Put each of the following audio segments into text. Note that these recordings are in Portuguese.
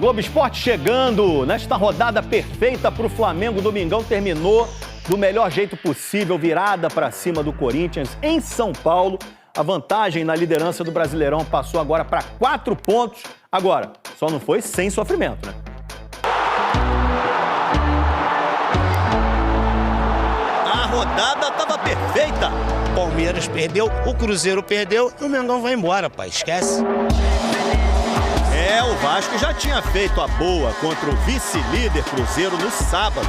Globo Esporte chegando nesta rodada perfeita para o Flamengo. Domingão terminou do melhor jeito possível, virada para cima do Corinthians em São Paulo. A vantagem na liderança do Brasileirão passou agora para 4 pontos. Agora, só não foi sem sofrimento, né? A rodada estava perfeita. O Palmeiras perdeu, o Cruzeiro perdeu e o Mengão vai embora, pai. Esquece. O Vasco já tinha feito a boa contra o vice-líder Cruzeiro no sábado.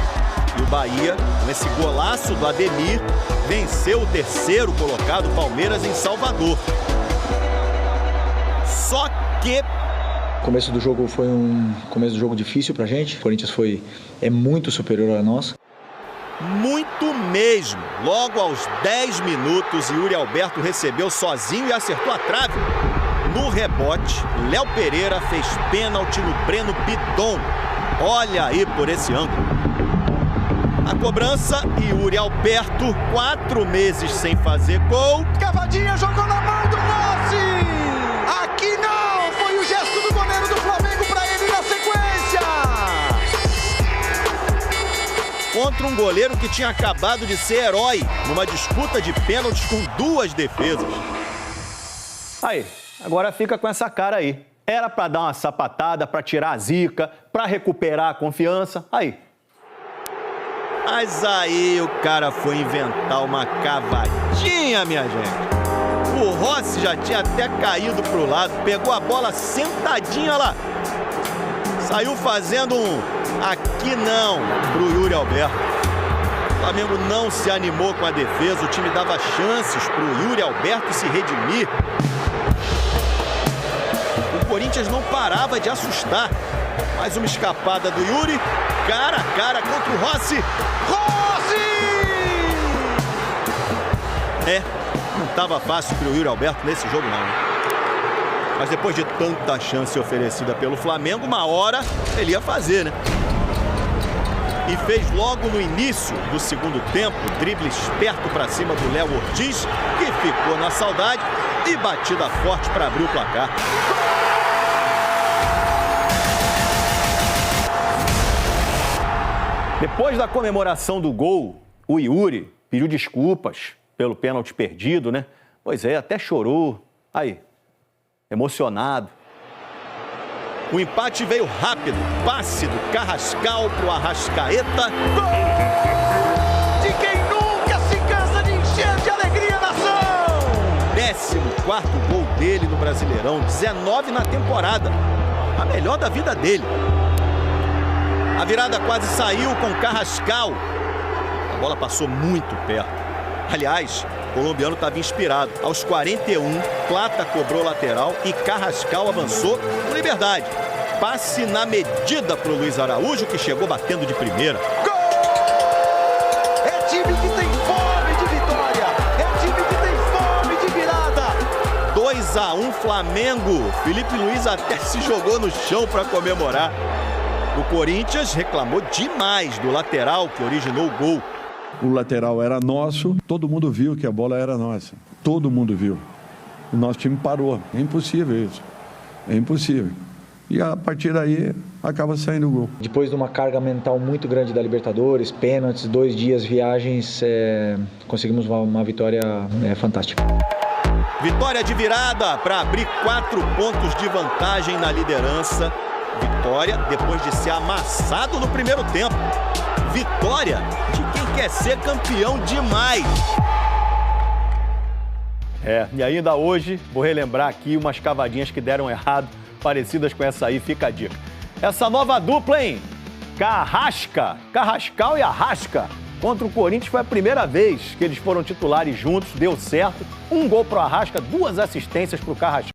E o Bahia, com esse golaço do Ademir, venceu o terceiro colocado Palmeiras em Salvador. Só que... O começo do jogo foi um começo do jogo difícil pra gente. O Corinthians é muito superior a nós. Muito mesmo. Logo aos 10 minutos, Yuri Alberto recebeu sozinho e acertou a trave. No rebote, Léo Pereira fez pênalti no Breno Bidon. Olha aí por esse ângulo. A cobrança, Yuri Alberto, 4 meses sem fazer gol. Cavadinha jogou na mão do Rossi. Aqui não, foi o gesto do goleiro do Flamengo para ele na sequência. Contra um goleiro que tinha acabado de ser herói numa disputa de pênaltis com 2 defesas. Aí. Agora fica com essa cara aí. Era pra dar uma sapatada, pra tirar a zica, pra recuperar a confiança. Aí. Mas aí o cara foi inventar uma cavadinha, minha gente. O Rossi já tinha até caído pro lado, pegou a bola sentadinha lá. Saiu fazendo um aqui não pro Yuri Alberto. O Flamengo não se animou com a defesa, o time dava chances pro Yuri Alberto se redimir. O Corinthians não parava de assustar. Mais uma escapada do Yuri. Cara a cara contra o Rossi. Rossi! Não estava fácil para o Yuri Alberto nesse jogo, não. Mas depois de tanta chance oferecida pelo Flamengo, uma hora ele ia fazer, né? E fez logo no início do segundo tempo, drible esperto para cima do Léo Ortiz, que ficou na saudade, e batida forte para abrir o placar. Depois da comemoração do gol, o Yuri pediu desculpas pelo pênalti perdido, né? Pois é, até chorou. Aí, emocionado. O empate veio rápido. Passe do Carrascal pro Arrascaeta. Gol de quem nunca se cansa de encher de alegria a nação. 14º gol dele no Brasileirão, 19 na temporada. A melhor da vida dele. A virada quase saiu com Carrascal. A bola passou muito perto. Aliás, o colombiano estava inspirado. Aos 41, Plata cobrou lateral e Carrascal avançou com liberdade. Passe na medida para o Luiz Araújo, que chegou batendo de primeira. Gol! É time que tem fome de vitória. É time que tem fome de virada. 2-1 Flamengo. Felipe Luiz até se jogou no chão para comemorar. O Corinthians reclamou demais do lateral que originou o gol. O lateral era nosso, todo mundo viu que a bola era nossa. Todo mundo viu. O nosso time parou. É impossível isso. É impossível. E a partir daí acaba saindo o gol. Depois de uma carga mental muito grande da Libertadores, pênaltis, 2 dias, viagens, conseguimos uma vitória fantástica. Vitória de virada para abrir 4 pontos de vantagem na liderança. Vitória depois de ser amassado no primeiro tempo. Vitória de quem quer ser campeão demais. E ainda hoje vou relembrar aqui umas cavadinhas que deram errado, parecidas com essa aí, fica a dica. Essa nova dupla, hein? Carrascal e Arrasca. Contra o Corinthians foi a primeira vez que eles foram titulares juntos, deu certo. 1 gol pro Arrasca, 2 assistências pro Carrascal.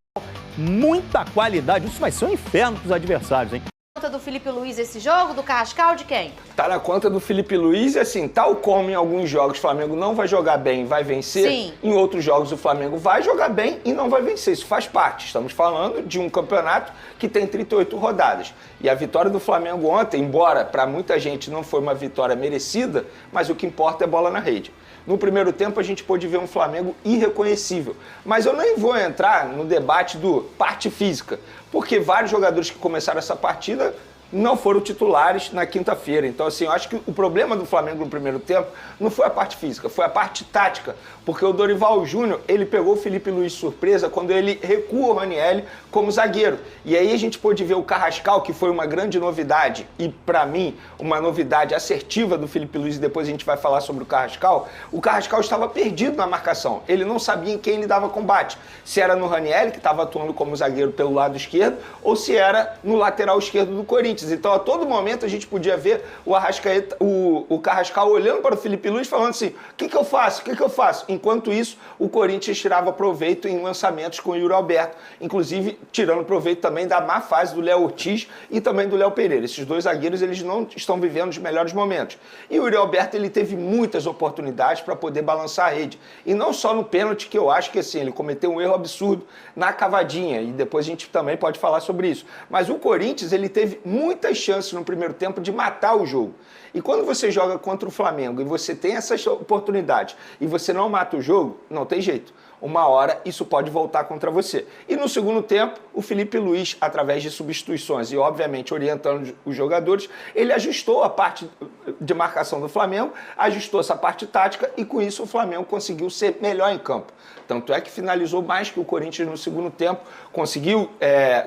Muita qualidade, isso vai ser um inferno pros adversários, hein? Conta do Felipe Luiz esse jogo, do Carrascal, de quem? Tá na conta do Felipe Luiz, assim, tal como em alguns jogos o Flamengo não vai jogar bem e vai vencer, Sim. Em outros jogos o Flamengo vai jogar bem e não vai vencer, isso faz parte. Estamos falando de um campeonato que tem 38 rodadas. E a vitória do Flamengo ontem, embora para muita gente não foi uma vitória merecida, mas o que importa é bola na rede. No primeiro tempo a gente pôde ver um Flamengo irreconhecível. Mas eu nem vou entrar no debate do parte física, porque vários jogadores que começaram essa partida não foram titulares na quinta-feira. Então, assim, eu acho que o problema do Flamengo no primeiro tempo não foi a parte física, foi a parte tática, porque o Dorival Júnior, ele pegou o Felipe Luiz de surpresa quando ele recua o Ranieri como zagueiro. E aí a gente pôde ver o Carrascal, que foi uma grande novidade, e para mim, uma novidade assertiva do Felipe Luiz, e depois a gente vai falar sobre o Carrascal estava perdido na marcação. Ele não sabia em quem ele dava combate. Se era no Ranieri, que estava atuando como zagueiro pelo lado esquerdo, ou se era no lateral esquerdo do Corinthians. Então, a todo momento, a gente podia ver o Carrascal olhando para o Felipe Luiz, falando assim, o que eu faço? O que eu faço? Enquanto isso, o Corinthians tirava proveito em lançamentos com o Yuri Alberto, inclusive tirando proveito também da má fase do Léo Ortiz e também do Léo Pereira. Esses dois zagueiros, eles não estão vivendo os melhores momentos. E o Yuri Alberto, ele teve muitas oportunidades para poder balançar a rede. E não só no pênalti, que eu acho que assim, ele cometeu um erro absurdo na cavadinha, e depois a gente também pode falar sobre isso. Mas o Corinthians, ele teve muitas chances no primeiro tempo de matar o jogo. E quando você joga contra o Flamengo e você tem essas oportunidades e você não mata o jogo, não tem jeito. Uma hora isso pode voltar contra você. E no segundo tempo, o Felipe Luiz, através de substituições e obviamente orientando os jogadores, ele ajustou a parte de marcação do Flamengo, ajustou essa parte tática e com isso o Flamengo conseguiu ser melhor em campo. Tanto é que finalizou mais que o Corinthians no segundo tempo,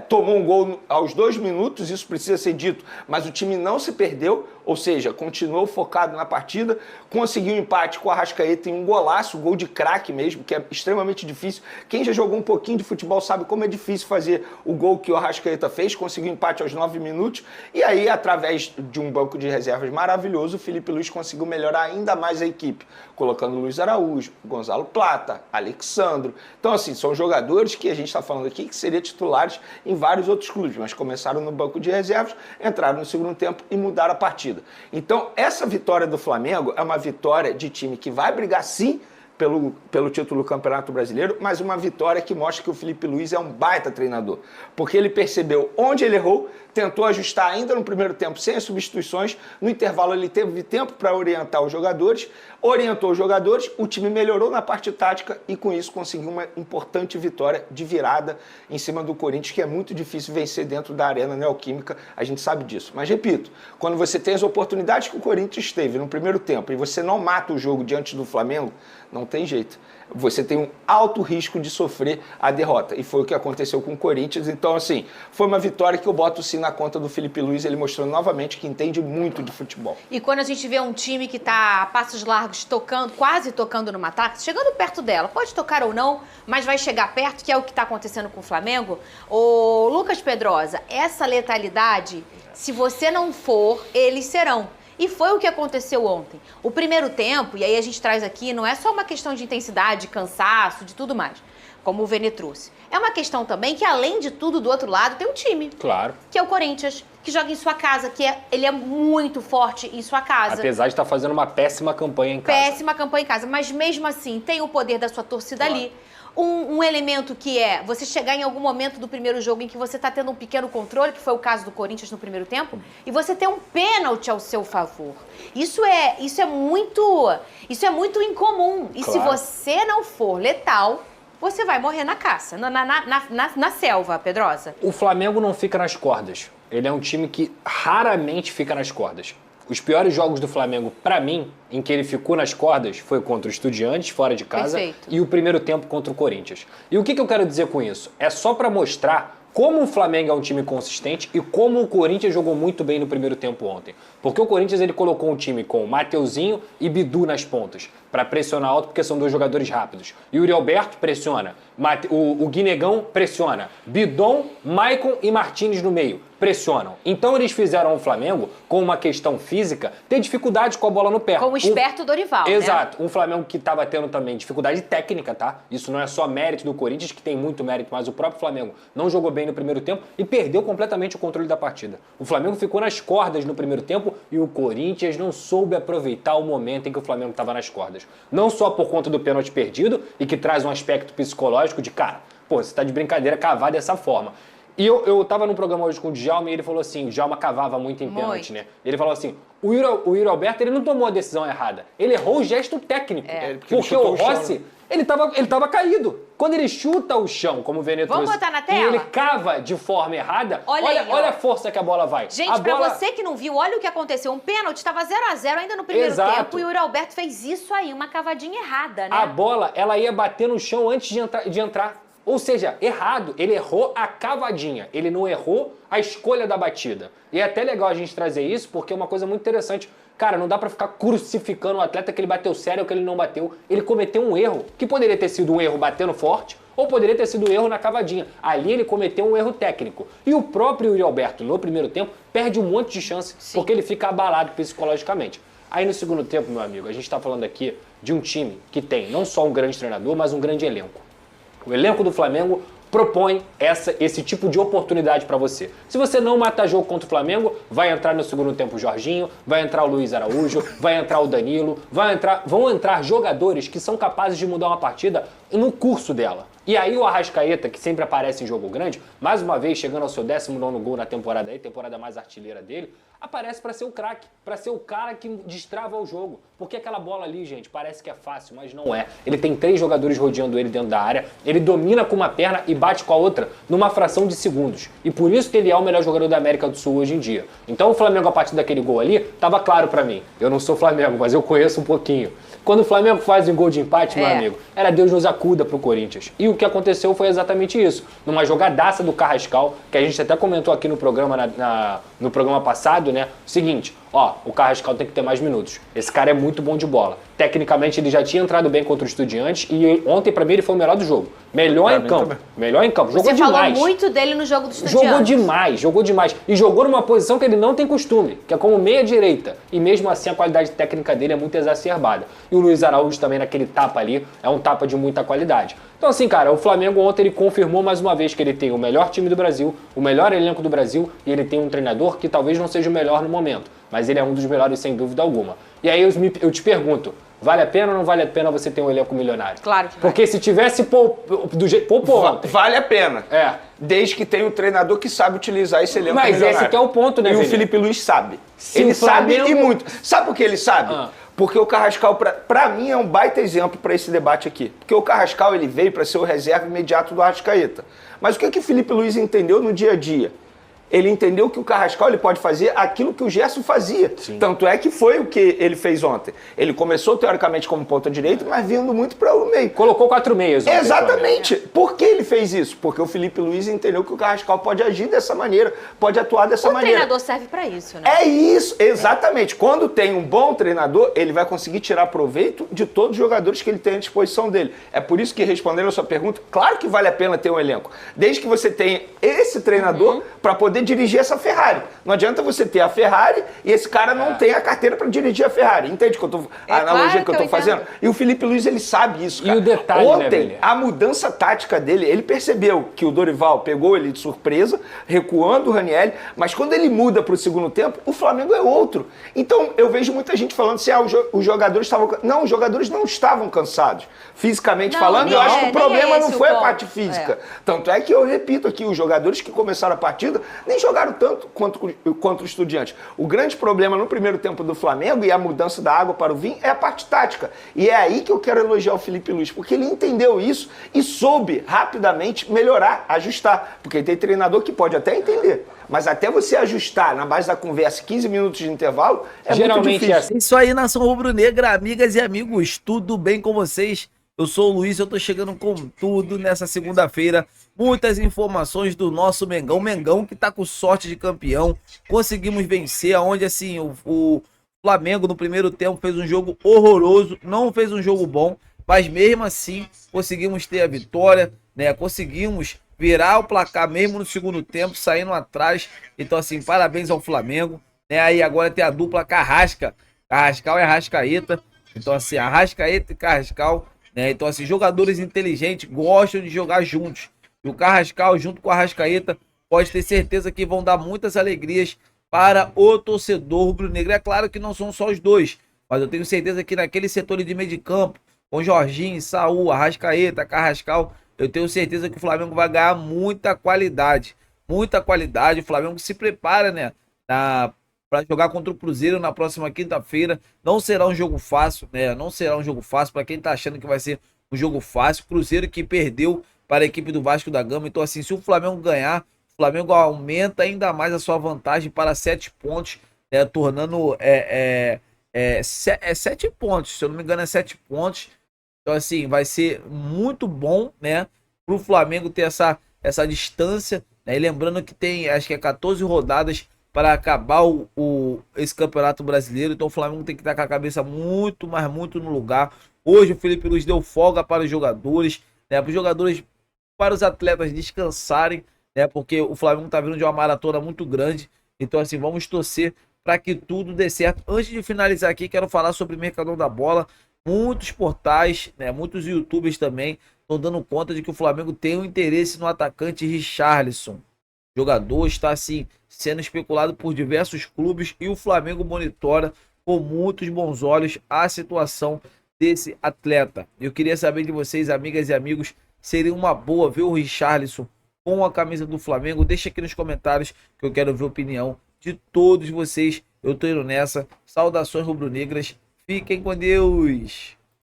tomou um gol aos 2 minutos, isso precisa ser dito, mas o time não se perdeu, ou seja, continuou focado na partida, conseguiu um empate com o Arrascaeta em um golaço, gol de craque mesmo, que é extremamente difícil. Quem já jogou um pouquinho de futebol sabe como é difícil fazer o gol que o Arrascaeta fez, conseguiu um empate aos 9 minutos, e aí, através de um banco de reservas maravilhoso, o Felipe Luiz conseguiu melhorar ainda mais a equipe, colocando Luiz Araújo, Gonzalo Plata, Alexandro. Então, assim, são jogadores que a gente está falando aqui que seriam titulares em vários outros clubes, mas começaram no banco de reservas, entraram no segundo tempo e mudaram a partida. Então, essa vitória do Flamengo é uma vitória de time que vai brigar sim pelo título do Campeonato Brasileiro, mas uma vitória que mostra que o Felipe Luiz é um baita treinador, porque ele percebeu onde ele errou, tentou ajustar ainda no primeiro tempo sem as substituições, no intervalo ele teve tempo para orientar os jogadores, orientou os jogadores, o time melhorou na parte tática e com isso conseguiu uma importante vitória de virada em cima do Corinthians, que é muito difícil vencer dentro da Arena Neoquímica, a gente sabe disso. Mas repito, quando você tem as oportunidades que o Corinthians teve no primeiro tempo e você não mata o jogo diante do Flamengo, não tem jeito. Você tem um alto risco de sofrer a derrota. E foi o que aconteceu com o Corinthians. Então, assim, foi uma vitória que eu boto sim na conta do Felipe Luiz. Ele mostrou novamente que entende muito de futebol. E quando a gente vê um time que está a passos largos, quase tocando numa ataque, chegando perto dela, pode tocar ou não, mas vai chegar perto, que é o que está acontecendo com o Flamengo. Ô, Lucas Pedrosa, essa letalidade, se você não for, eles serão. E foi o que aconteceu ontem. O primeiro tempo, e aí a gente traz aqui, não é só uma questão de intensidade, de cansaço, de tudo mais, como o Vene trouxe. É uma questão também que, além de tudo, do outro lado, tem um time. Claro. Que é o Corinthians, que joga em sua casa, ele é muito forte em sua casa. Apesar de estar fazendo uma péssima campanha em casa. Péssima campanha em casa, mas mesmo assim, tem o poder da sua torcida ali. Um elemento que é você chegar em algum momento do primeiro jogo em que você está tendo um pequeno controle, que foi o caso do Corinthians no primeiro tempo, e você ter um pênalti ao seu favor. Isso é muito incomum. E se você não for letal, você vai morrer na caça, na selva, Pedrosa. O Flamengo não fica nas cordas. Ele é um time que raramente fica nas cordas. Os piores jogos do Flamengo, pra mim, em que ele ficou nas cordas, foi contra o Estudiantes, fora de casa, e o primeiro tempo contra o Corinthians. E o que eu quero dizer com isso? É só pra mostrar como o Flamengo é um time consistente e como o Corinthians jogou muito bem no primeiro tempo ontem. Porque o Corinthians ele colocou um time com Mateuzinho e Bidu nas pontas, para pressionar alto, porque são dois jogadores rápidos. Yuri Alberto pressiona, o Guinegão pressiona, Bidon, Maicon e Martínez no meio pressionam. Então eles fizeram o Flamengo, com uma questão física, ter dificuldade com a bola no pé. Com o esperto Dorival, Exato. Um Flamengo que estava tendo também dificuldade técnica, tá? Isso não é só mérito do Corinthians, que tem muito mérito, mas o próprio Flamengo não jogou bem no primeiro tempo e perdeu completamente o controle da partida. O Flamengo ficou nas cordas no primeiro tempo e o Corinthians não soube aproveitar o momento em que o Flamengo estava nas cordas. Não só por conta do pênalti perdido e que traz um aspecto psicológico de, cara, pô, você tá de brincadeira cavar dessa forma. E eu tava num programa hoje com o Djalma e ele falou assim, o Djalma cavava muito em pênalti, né? Ele falou assim, o Yuri Alberto, ele não tomou a decisão errada. Ele errou o gesto técnico. Porque o Rossi Ele tava caído. Quando ele chuta o chão, como o Vene trouxe, botar na tela? e ele cava de forma errada, Olha olha a força que a bola vai. Gente, pra você que não viu, olha o que aconteceu. Um pênalti, estava 0-0 ainda no primeiro tempo e o Yuri Alberto fez isso aí, uma cavadinha errada, né? A bola, ela ia bater no chão antes de entrar. Ou seja, errado. Ele errou a cavadinha. Ele não errou a escolha da batida. E é até legal a gente trazer isso, porque é uma coisa muito interessante. Cara, não dá pra ficar crucificando o atleta que ele bateu sério ou que ele não bateu. Ele cometeu um erro, que poderia ter sido um erro batendo forte, ou poderia ter sido um erro na cavadinha. Ali ele cometeu um erro técnico. E o próprio Yuri Alberto, no primeiro tempo, perde um monte de chance, porque ele fica abalado psicologicamente. Aí no segundo tempo, meu amigo, a gente tá falando aqui de um time que tem não só um grande treinador, mas um grande elenco. O elenco do Flamengo propõe esse tipo de oportunidade para você. Se você não mata jogo contra o Flamengo, vai entrar no segundo tempo o Jorginho, vai entrar o Luiz Araújo, vai entrar o Danilo, vão entrar jogadores que são capazes de mudar uma partida no curso dela. E aí o Arrascaeta, que sempre aparece em jogo grande, mais uma vez chegando ao seu 19º gol na temporada aí, temporada mais artilheira dele, aparece para ser o craque, para ser o cara que destrava o jogo. Porque aquela bola ali, gente, parece que é fácil, mas não é. Ele tem 3 jogadores rodeando ele dentro da área, ele domina com uma perna e bate com a outra numa fração de segundos. E por isso que ele é o melhor jogador da América do Sul hoje em dia. Então o Flamengo, a partir daquele gol ali, tava claro para mim. Eu não sou Flamengo, mas eu conheço um pouquinho. Quando o Flamengo faz um gol de empate, meu amigo, era Deus nos acuda pro Corinthians. E o que aconteceu foi exatamente isso. Numa jogadaça do Carrascal, que a gente até comentou aqui no programa, no programa passado, né? O seguinte, o Carrascal tem que ter mais minutos. Esse cara é muito bom de bola. Tecnicamente, ele já tinha entrado bem contra o Estudiantes e ontem, pra mim, ele foi o melhor do jogo. Melhor em campo. Melhor em campo. Jogou demais. Você falou muito dele no jogo do Estudiantes. Jogou demais. E jogou numa posição que ele não tem costume, que é como meia-direita. E mesmo assim, a qualidade técnica dele é muito exacerbada. E o Luiz Araújo também, naquele tapa ali, é um tapa de muita qualidade. Então assim, cara, o Flamengo ontem ele confirmou mais uma vez que ele tem o melhor time do Brasil, o melhor elenco do Brasil e ele tem um treinador que talvez não seja o melhor no momento, mas ele é um dos melhores sem dúvida alguma. E aí eu te pergunto, vale a pena ou não vale a pena você ter um elenco milionário? Claro que vale. Porque se tivesse do jeito poupou ontem. Vale a pena. É. Desde que tenha um treinador que sabe utilizar esse elenco milionário. Mas esse que é o ponto, né, E Vini? o Felipe Luiz sabe. Se ele o Flamengo... sabe e muito. Sabe por que ele sabe? Porque o Carrascal, pra mim, é um baita exemplo para esse debate aqui. Porque o Carrascal ele veio para ser o reserva imediato do Arrascaeta. Mas o que o Felipe Luiz entendeu no dia a dia? Ele entendeu que o Carrascal ele pode fazer aquilo que o Gerson fazia. Sim. Tanto é que foi o que ele fez ontem. Ele começou, teoricamente, como ponta direita, mas vindo muito para o meio. Colocou 4 meias. Exatamente. Por que ele fez isso? Porque o Felipe Luiz entendeu que o Carrascal pode agir dessa maneira, pode atuar dessa maneira. O treinador serve para isso, né? É isso, exatamente. Quando tem um bom treinador, ele vai conseguir tirar proveito de todos os jogadores que ele tem à disposição dele. É por isso que, respondendo a sua pergunta, claro que vale a pena ter um elenco. Desde que você tenha esse treinador para poder dirigir essa Ferrari. Não adianta você ter a Ferrari e esse cara não tem a carteira para dirigir a Ferrari. Entende a analogia que eu estou fazendo? E o Felipe Luiz, ele sabe isso, cara. E o detalhe, ontem, né, a mudança tática dele, ele percebeu que o Dorival pegou ele de surpresa, recuando o Ranieri, mas quando ele muda para o segundo tempo, o Flamengo é outro. Então, eu vejo muita gente falando assim, os jogadores estavam... Não, os jogadores não estavam cansados. Fisicamente falando, eu acho que o problema não foi a parte física. Tanto é que eu repito aqui, os jogadores que começaram a partida nem jogaram tanto quanto o Estudiantes. O grande problema no primeiro tempo do Flamengo e a mudança da água para o vinho é a parte tática. E é aí que eu quero elogiar o Felipe Luiz, porque ele entendeu isso e soube rapidamente melhorar, ajustar. Porque tem treinador que pode até entender, mas até você ajustar na base da conversa 15 minutos de intervalo é geralmente muito difícil. É assim. Isso aí, nação rubro-negra, amigas e amigos, tudo bem com vocês? Eu sou o Luiz, eu tô chegando com tudo nessa segunda-feira. Muitas informações do nosso Mengão. Mengão que tá com sorte de campeão. Conseguimos vencer, onde assim, o Flamengo no primeiro tempo fez um jogo horroroso. Não fez um jogo bom, mas mesmo assim conseguimos ter a vitória, né? Conseguimos virar o placar mesmo no segundo tempo, saindo atrás. Então assim, parabéns ao Flamengo, né? Aí agora tem a dupla Carrascal e Arrascaeta. Então assim, Arrascaeta e Carrascal, né? Então assim, jogadores inteligentes gostam de jogar juntos. E o Carrascal junto com o Arrascaeta pode ter certeza que vão dar muitas alegrias para o torcedor rubro-negro. É claro que não são só os dois, mas eu tenho certeza que naquele setor de meio de campo, com Jorginho, Saúl, Arrascaeta, Carrascal, eu tenho certeza que o Flamengo vai ganhar muita qualidade. Muita qualidade. O Flamengo se prepara, né, para jogar contra o Cruzeiro na próxima quinta-feira. Não será um jogo fácil, né? Não será um jogo fácil para quem tá achando que vai ser um jogo fácil. Cruzeiro que perdeu para a equipe do Vasco da Gama. Então, assim, se o Flamengo ganhar, o Flamengo aumenta ainda mais a sua vantagem para 7 pontos, tornando 7 pontos. Se eu não me engano, é 7 pontos. Então, assim, vai ser muito bom, né, para o Flamengo ter essa distância, né? E lembrando que tem, acho que 14 rodadas para acabar esse Campeonato Brasileiro. Então, o Flamengo tem que estar com a cabeça muito, mas muito no lugar. Hoje, o Felipe Luiz deu folga para os jogadores, né, para os atletas descansarem, né, porque o Flamengo está vindo de uma maratona muito grande. Então, assim, vamos torcer para que tudo dê certo. Antes de finalizar aqui, quero falar sobre o Mercadão da Bola. Muitos portais, né, muitos youtubers também estão dando conta de que o Flamengo tem um interesse no atacante Richarlison. O jogador está, assim, sendo especulado por diversos clubes e o Flamengo monitora com muitos bons olhos a situação desse atleta. Eu queria saber de vocês, amigas e amigos, seria uma boa ver o Richarlison com a camisa do Flamengo? Deixa aqui nos comentários que eu quero ver a opinião de todos vocês. Eu tô indo nessa. Saudações rubro-negras. Fiquem com Deus.